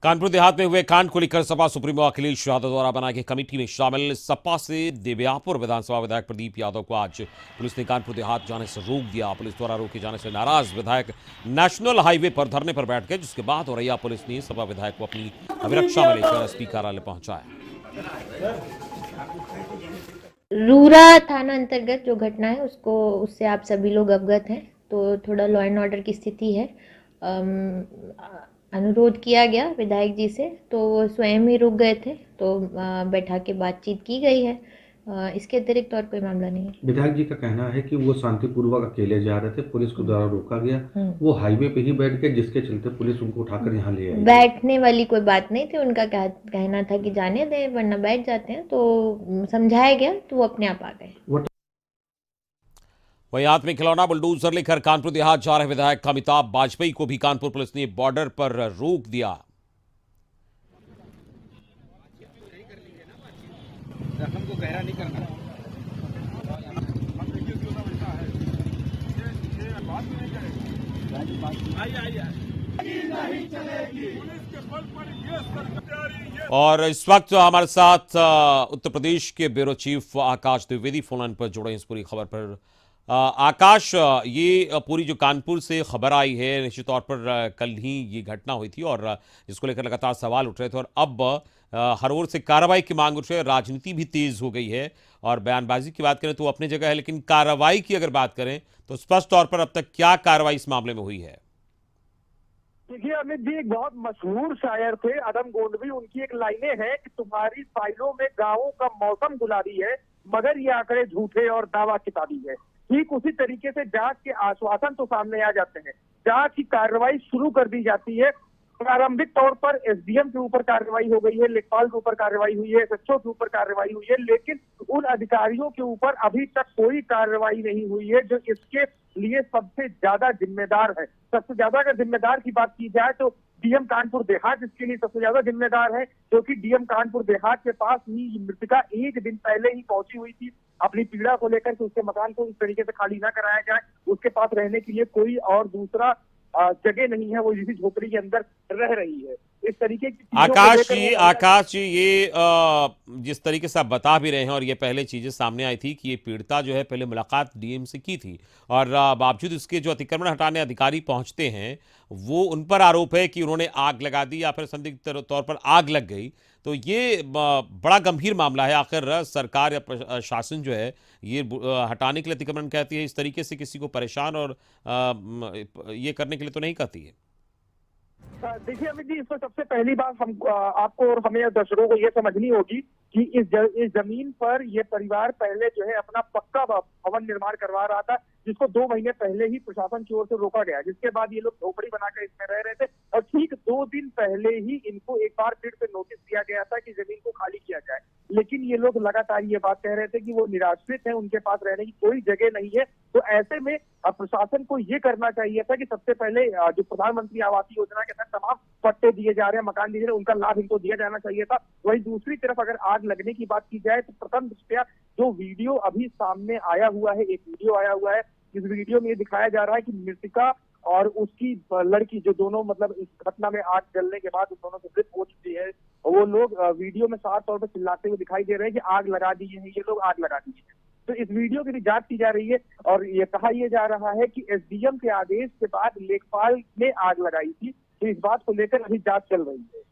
कानपुर देहात में हुए कांड को लेकर सपा सुप्रीमो अखिलेश यादव द्वारा बनाई गई कमेटी में शामिल सपा से देव्यापुर विधानसभा विधायक प्रदीप यादव को आज पुलिस ने कानपुर देहात जाने से रोक दिया। पुलिस द्वारा रोके जाने से नाराज विधायक नेशनल हाईवे पर धरने पर बैठ गए, जिसके बाद औरैया पुलिस ने सपा विधायक को अपनी अभिरक्षा में लेकर एसपी कार्यालय पहुंचाया। रूरा थाना अंतर्गत जो घटना है उससे आप सभी लोग अवगत हैं, तो थोड़ा लॉ एंड ऑर्डर की स्थिति है। अनुरोध किया गया विधायक जी से, तो वो स्वयं ही रुक गए थे, तो बैठा के बातचीत की गई है। इसके अतिरिक्त और कोई मामला नहीं है। विधायक जी का कहना है कि वो शांतिपूर्वक अकेले जा रहे थे, पुलिस के द्वारा रोका गया, वो हाईवे पे ही बैठ गए, जिसके चलते पुलिस उनको उठाकर यहाँ ले आई। बैठने वाली कोई बात नहीं थी, उनका कहना था कि जाने दें वरना बैठ जाते हैं, तो समझाया गया तो वो अपने आप आ गए। वहीं हाथ में खिलौना बुलडोजर लेकर कानपुर देहात जा रहे विधायक अमिताभ वाजपेयी को भी कानपुर पुलिस ने बॉर्डर पर रोक दिया। हमको गहरा नहीं करना। और इस वक्त हमारे साथ उत्तर प्रदेश के ब्यूरो चीफ आकाश द्विवेदी फोन लाइन पर जुड़े हैं इस पूरी खबर पर। आकाश, ये पूरी जो कानपुर से खबर आई है, निश्चित तौर पर कल ही ये घटना हुई थी और इसको लेकर लगातार सवाल उठ रहे थे और अब हर ओर से कार्रवाई की मांग उठ रही है। राजनीति भी तेज हो गई है और बयानबाजी की बात करें तो अपनी जगह है, लेकिन कार्रवाई की अगर बात करें तो स्पष्ट तौर पर अब तक क्या कार्रवाई इस मामले में हुई है? देखिए अमित जी, एक बहुत मशहूर शायर थे अदम गोंडवी, उनकी एक लाइनें हैं कि तुम्हारी फाइलों में गांवों का मौसम गुलाबी है, मगर ये आंकड़े झूठे और दावा किताबी है। ठीक उसी तरीके से जांच के आश्वासन तो सामने आ जाते हैं, जांच की कार्रवाई शुरू कर दी जाती है। प्रारंभिक तौर पर एसडीएम के ऊपर कार्रवाई हो गई है, लेखपाल के ऊपर कार्रवाई हुई है, एसएचओ के ऊपर कार्रवाई हुई है, लेकिन उन अधिकारियों के ऊपर अभी तक कोई कार्रवाई नहीं हुई है जो इसके लिए सबसे ज्यादा जिम्मेदार है। सबसे ज्यादा अगर जिम्मेदार की बात की जाए तो डीएम कानपुर देहात इसके लिए सबसे ज्यादा जिम्मेदार है, क्योंकि डीएम कानपुर देहात के पास ही मृतका एक दिन पहले ही पहुंची हुई थी अपनी पीड़ा को लेकर कि उसके मकान को इस तरीके से खाली ना कराया जाए। उसके पास रहने के लिए कोई और दूसरा जगह नहीं है, वो इसी झोपड़ी के अंदर रह रही है। इस तरीके की आकाश जी ये जिस तरीके से आप बता भी रहे हैं और ये पहले चीजें सामने आई थी कि ये पीड़िता जो है पहले मुलाकात डीएम से की थी और बावजूद इसके जो अतिक्रमण हटाने अधिकारी पहुंचते हैं वो उन पर आरोप है कि उन्होंने आग लगा दी या फिर संदिग्ध तौर पर आग लग गई, तो ये बड़ा गंभीर मामला है। आखिर सरकार या शासन जो है ये हटाने के लिए अतिक्रमण कहती है, इस तरीके से किसी को परेशान और ये करने के लिए तो नहीं कहती है। देखिए अमित जी, इसमें सबसे पहली बात हम आपको और हमें दर्शकों को ये समझनी होगी कि इस जमीन पर ये परिवार पहले जो है अपना पक्का भवन निर्माण करवा रहा था, जिसको 2 महीने पहले ही प्रशासन की ओर से रोका गया, जिसके बाद ये लोग झोपड़ी बनाकर इसमें रह रहे थे और ठीक 2 दिन पहले ही इनको एक बार फिर से नोटिस दिया गया था कि जमीन को खाली किया जाए। लेकिन ये लोग लगातार ये बात कह रहे थे कि वो निराश्रित हैं, उनके पास रहने की कोई जगह नहीं है। तो ऐसे में प्रशासन को ये करना चाहिए था कि सबसे पहले जो प्रधानमंत्री आवास योजना के तहत तमाम पट्टे दिए जा रहे हैं, मकान दिए जा रहे हैं, उनका लाभ इनको दिया जाना चाहिए था। वहीं दूसरी तरफ अगर आग लगने की बात की जाए तो प्रथम दृष्टया जो वीडियो अभी सामने आया हुआ है, एक वीडियो आया हुआ है, इस वीडियो में ये दिखाया जा रहा है कि मृतिका और उसकी लड़की जो दोनों मतलब इस घटना में आग जलने के बाद उन दोनों की मृत्यु हो चुकी है, वो लोग वीडियो में साफ तौर पर चिल्लाते हुए दिखाई दे रहे हैं कि आग लगा दी है, ये लोग आग लगा दी है। तो इस वीडियो की भी जांच की जा रही है और ये कहा यह जा रहा है कि एसडीएम के आदेश के बाद लेखपाल ने आग लगाई थी, तो इस बात को लेकर अभी जांच चल रही है।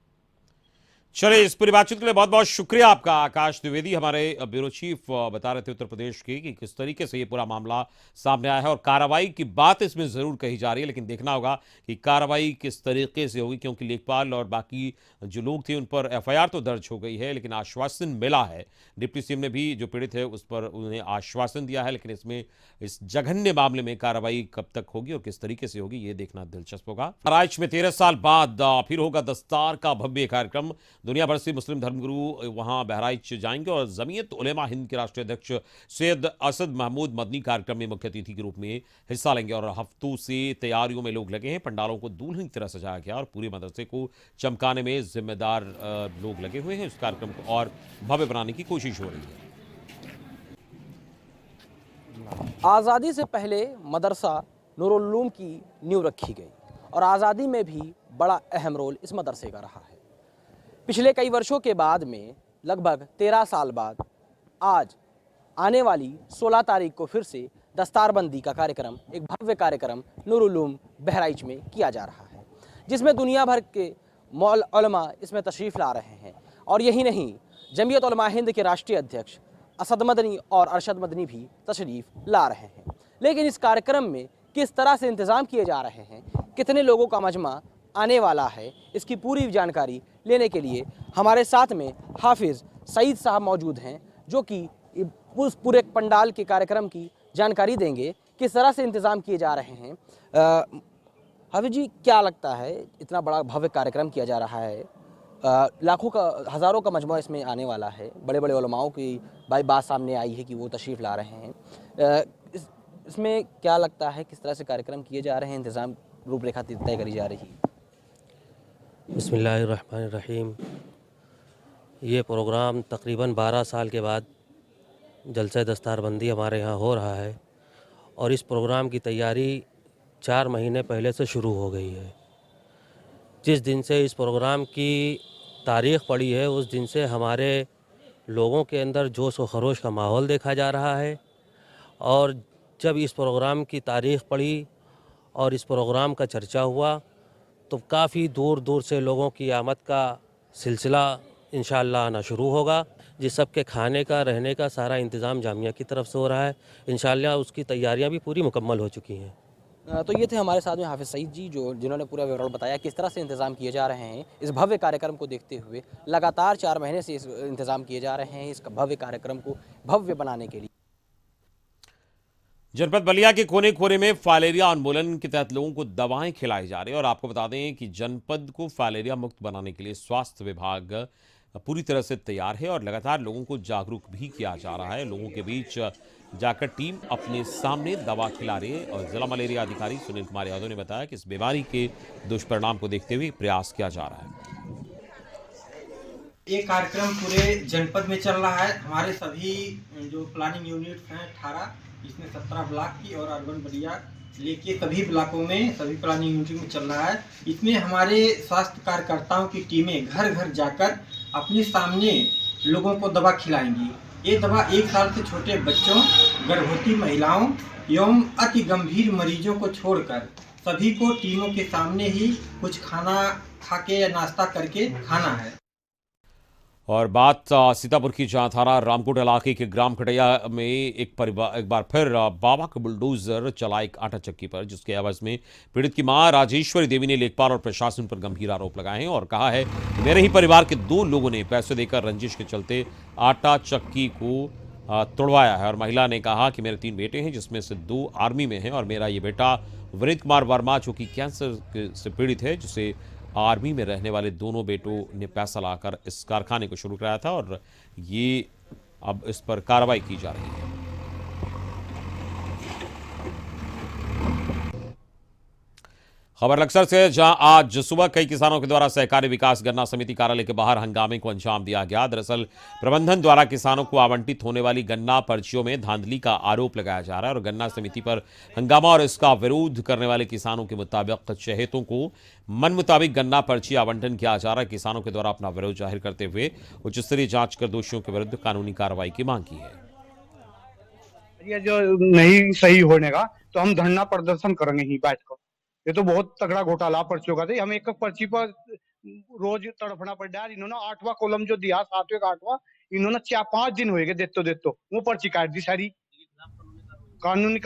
चलिए, इस पूरी बातचीत के लिए बहुत बहुत शुक्रिया आपका। आकाश द्विवेदी हमारे ब्यूरो चीफ बता रहे थे उत्तर प्रदेश के कि किस तरीके से ये पूरा मामला सामने आया है और कार्रवाई की बात इसमें जरूर कही जा रही है, लेकिन देखना होगा कि कार्रवाई किस तरीके से होगी, क्योंकि लेखपाल और बाकी जो लोग थे उन पर एफआईआर तो दर्ज हो गई है, लेकिन आश्वासन मिला है। डिप्टी सीएम ने भी जो पीड़ित है उस पर उन्हें आश्वासन दिया है, लेकिन इसमें इस जघन्य मामले में कार्रवाई कब तक होगी और किस तरीके से होगी ये देखना दिलचस्प होगा। बहराइच में 13 साल बाद फिर होगा दस्तार का भव्य कार्यक्रम। दुनिया भर से मुस्लिम धर्मगुरु वहां बहराइच जाएंगे और जमीयत उलेमा हिंद के राष्ट्रीय अध्यक्ष सैयद असद महमूद मदनी कार्यक्रम में मुख्य अतिथि के रूप में हिस्सा लेंगे और हफ्तों से तैयारियों में लोग लगे हैं। पंडालों को दुल्हन की तरह सजाया गया और पूरे मदरसे को चमकाने में जिम्मेदार लोग लगे हुए हैं। इस कार्यक्रम को और भव्य बनाने की कोशिश हो रही है। आज़ादी से पहले मदरसा नूरुल उलूम की नींव रखी गई और आज़ादी में भी बड़ा अहम रोल इस मदरसे का रहा है। पिछले कई वर्षों के बाद में लगभग 13 साल बाद आज आने वाली 16 तारीख को फिर से दस्तारबंदी का कार्यक्रम, एक भव्य कार्यक्रम नूरुल उलूम बहराइच में किया जा रहा है, जिसमें दुनिया भर के उलमा इसमें तशरीफ़ ला रहे हैं। और यही नहीं, जमीयत उलमा हिंद के राष्ट्रीय अध्यक्ष असद मदनी और अरशद मदनी भी तशरीफ़ ला रहे हैं। लेकिन इस कार्यक्रम में किस तरह से इंतज़ाम किए जा रहे हैं, कितने लोगों का मजमा आने वाला है, इसकी पूरी जानकारी लेने के लिए हमारे साथ में हाफिज़ सईद साहब मौजूद हैं, जो कि उस पूरे पंडाल के कार्यक्रम की जानकारी देंगे, किस तरह से इंतज़ाम किए जा रहे हैं। हाफिज़ जी, क्या लगता है, इतना बड़ा भव्य कार्यक्रम किया जा रहा है, लाखों का, हज़ारों का मजमा इसमें आने वाला है, बड़े बड़े उलमाओं की बात सामने आई है कि वो तशरीफ़ ला रहे हैं, इसमें क्या लगता है किस तरह से कार्यक्रम किए जा रहे हैं, इंतज़ाम रूपरेखा तय करी जा रही है? बिस्मिल्लाहिर्रहमानिर्रहीम। ये प्रोग्राम तकरीबन 12 साल के बाद जलसा दस्तारबंदी हमारे यहाँ हो रहा है और इस प्रोग्राम की तैयारी 4 महीने पहले से शुरू हो गई है। जिस दिन से इस प्रोग्राम की तारीख़ पड़ी है उस दिन से हमारे लोगों के अंदर जोश व खरोश का माहौल देखा जा रहा है। और जब इस प्रोग्राम की तारीख़ पड़ी और इस प्रोग्राम का चर्चा हुआ तो काफ़ी दूर दूर से लोगों की आमद का सिलसिला इंशाअल्लाह आना शुरू होगा। जिस सब के खाने का, रहने का सारा इंतज़ाम जामिया की तरफ से हो रहा है। इंशाअल्लाह उसकी तैयारियां भी पूरी मुकम्मल हो चुकी हैं। तो ये थे हमारे साथ में हाफिज़ सईद जी, जिन्होंने पूरा विवरण बताया किस तरह से इंतज़ाम किए जा रहे हैं इस भव्य कार्यक्रम को देखते हुए। लगातार 4 महीने से इस इंतज़ाम किए जा रहे हैं इस भव्य कार्यक्रम को भव्य बनाने के लिए। जनपद बलिया के कोने कोने में फाइलेरिया उन्मूलन के तहत लोगों को दवाएं खिलाई जा रही है और आपको बता दें कि जनपद को फाइलेरिया मुक्त बनाने के लिए स्वास्थ्य विभाग पूरी तरह से तैयार है और लगातार लोगों को जागरूक भी किया जा रहा है। लोगों के बीच जाकर टीम अपने सामने दवा खिला रही है और जिला मलेरिया अधिकारी सुनील कुमार यादव ने बताया कि इस बीमारी के दुष्परिणाम को देखते हुए प्रयास किया जा रहा है। ये कार्यक्रम पूरे जनपद में चल रहा है। हमारे सभी जो प्लानिंग यूनिट्स हैं 18, इसमें 17 ब्लॉक की और अर्बन बलिया लेके सभी ब्लॉकों में सभी प्लानिंग यूनिट में चल रहा है। इसमें हमारे स्वास्थ्य कार्यकर्ताओं की टीमें घर घर जाकर अपने सामने लोगों को दवा खिलाएंगी। ये दवा 1 साल से छोटे बच्चों, गर्भवती महिलाओं एवं अति गंभीर मरीजों को छोड़कर सभी को टीमों के सामने ही कुछ खाना खा के या नाश्ता करके खाना है। और बात सीतापुर की, जहां थाना रामकोट इलाके के ग्राम कटैया में एक बार फिर बाबा का बुलडोजर चला एक आटा चक्की पर, जिसके एवज में पीड़ित की मां राजेश्वरी देवी ने लेखपाल और प्रशासन पर गंभीर आरोप लगाए हैं और कहा है कि मेरे ही परिवार के 2 लोगों ने पैसे देकर रंजिश के चलते आटा चक्की को तोड़वाया है। और महिला ने कहा कि मेरे 3 बेटे हैं, जिसमें से 2 आर्मी में हैं और मेरा ये बेटा विनीत कुमार वर्मा जो कि कैंसर से पीड़ित है, जिसे आर्मी में रहने वाले दोनों बेटों ने पैसा लाकर इस कारखाने को शुरू कराया था और ये अब इस पर कार्रवाई की जा रही है। खबर लक्सर से, जहां आज सुबह कई किसानों के द्वारा सहकारी विकास गन्ना समिति कार्यालय के बाहर हंगामे को अंजाम दिया गया। दरअसल प्रबंधन द्वारा किसानों को आवंटित होने वाली गन्ना पर्चियों में धांधली का आरोप लगाया जा रहा है और गन्ना समिति पर हंगामा और इसका विरोध करने वाले किसानों के मुताबिक चहेतों को मन मुताबिक गन्ना पर्ची आवंटन किया जा रहा है। किसानों के द्वारा अपना विरोध जाहिर करते हुए उच्च स्तरीय जांच कर दोषियों के विरुद्ध कानूनी कार्रवाई की मांग की है। ये जो नहीं सही होने का तो हम धरना प्रदर्शन करेंगे ही बैठ कर। ये तो बहुत तगड़ा घोटाला पर्चियों का था। हमें एक पर्ची पर रोज तड़फना पड़ रहा है। इन्होंने 8वां कॉलम जो दिया, 7वें का 8वां, इन्होंने 4-5 दिन हुए देतो वो पर्ची काट दी सारी। कानूनी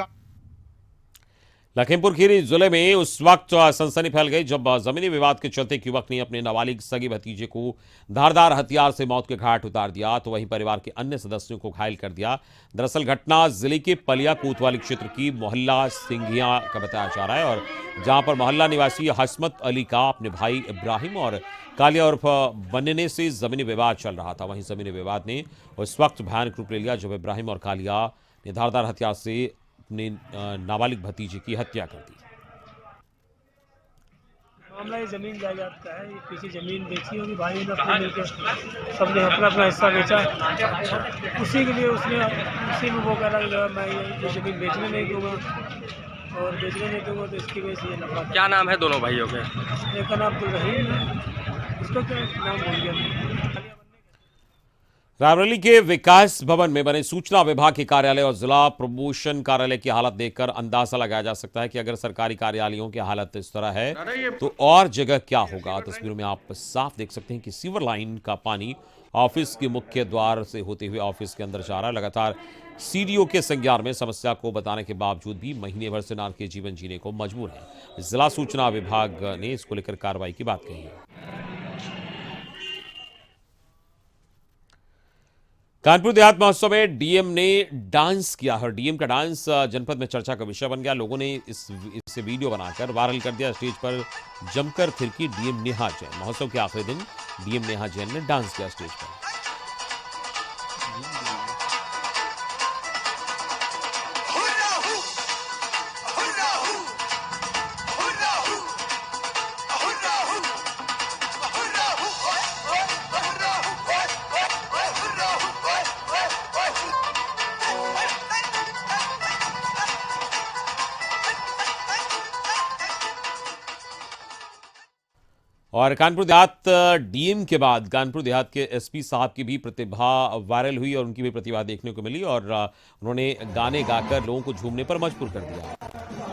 लखीमपुर खीरी जिले में उस वक्त सनसनी फैल गई जब जमीनी विवाद के चलते एक युवक ने अपने नाबालिग सगी भतीजे को धारदार हथियार से मौत के घाट उतार दिया तो वहीं परिवार के अन्य सदस्यों को घायल कर दिया। दरअसल घटना जिले के पलिया कोतवाली क्षेत्र की मोहल्ला सिंघिया का बताया जा रहा है और जहां पर मोहल्ला निवासी हसमत अली का अपने भाई इब्राहिम और कालिया उर्फ बनने से जमीनी विवाद चल रहा था। वहीं जमीनी विवाद ने उस वक्त भयानक रूप ले लिया जब इब्राहिम और कालिया ने धारदार हथियार से अपने नाबालिग भतीजे की हत्या कर दी। मामला ये जमीन जायदाद का है। ये पीछे जमीन बेची होगी, भाई ने अपने मिलकर सबने अपना अपना हिस्सा बेचा। उसी के लिए उसी में वो कह रहा मैं ये जमीन बेचने नहीं दूंगा और बेचने नहीं दूंगा तो इसकी वजह से ये लफड़ा। क्या नाम है दोनों भाइयों के? एक का नाम अब्दुल रहीम है, उसका क्या नाम भूल गया। रायबरेली के विकास भवन में बने सूचना विभाग के कार्यालय और जिला प्रमोशन कार्यालय की हालत देखकर अंदाजा लगाया जा सकता है कि अगर सरकारी कार्यालयों की हालत इस तरह है तो और जगह क्या होगा। तस्वीरों में आप साफ देख सकते हैं कि सीवर लाइन का पानी ऑफिस के मुख्य द्वार से होते हुए ऑफिस के अंदर जा रहा है। लगातार सीडीओ के संज्ञान में समस्या को बताने के बावजूद भी महीने भर से नारकीय जीवन जीने को मजबूर है। जिला सूचना विभाग ने इसको लेकर कार्रवाई की बात कही है। कानपुर देहात महोत्सव में डीएम ने डांस किया है। डीएम का डांस जनपद में चर्चा का विषय बन गया। लोगों ने इससे वीडियो बनाकर वायरल कर दिया। स्टेज पर जमकर थिरकी डीएम नेहा जैन। महोत्सव के आखिरी दिन डीएम नेहा जैन ने डांस किया स्टेज पर। और कानपुर देहात डीएम के बाद कानपुर देहात के एसपी साहब की भी प्रतिभा वायरल हुई और उनकी भी प्रतिभा देखने को मिली और उन्होंने गाने गाकर लोगों को झूमने पर मजबूर कर दिया।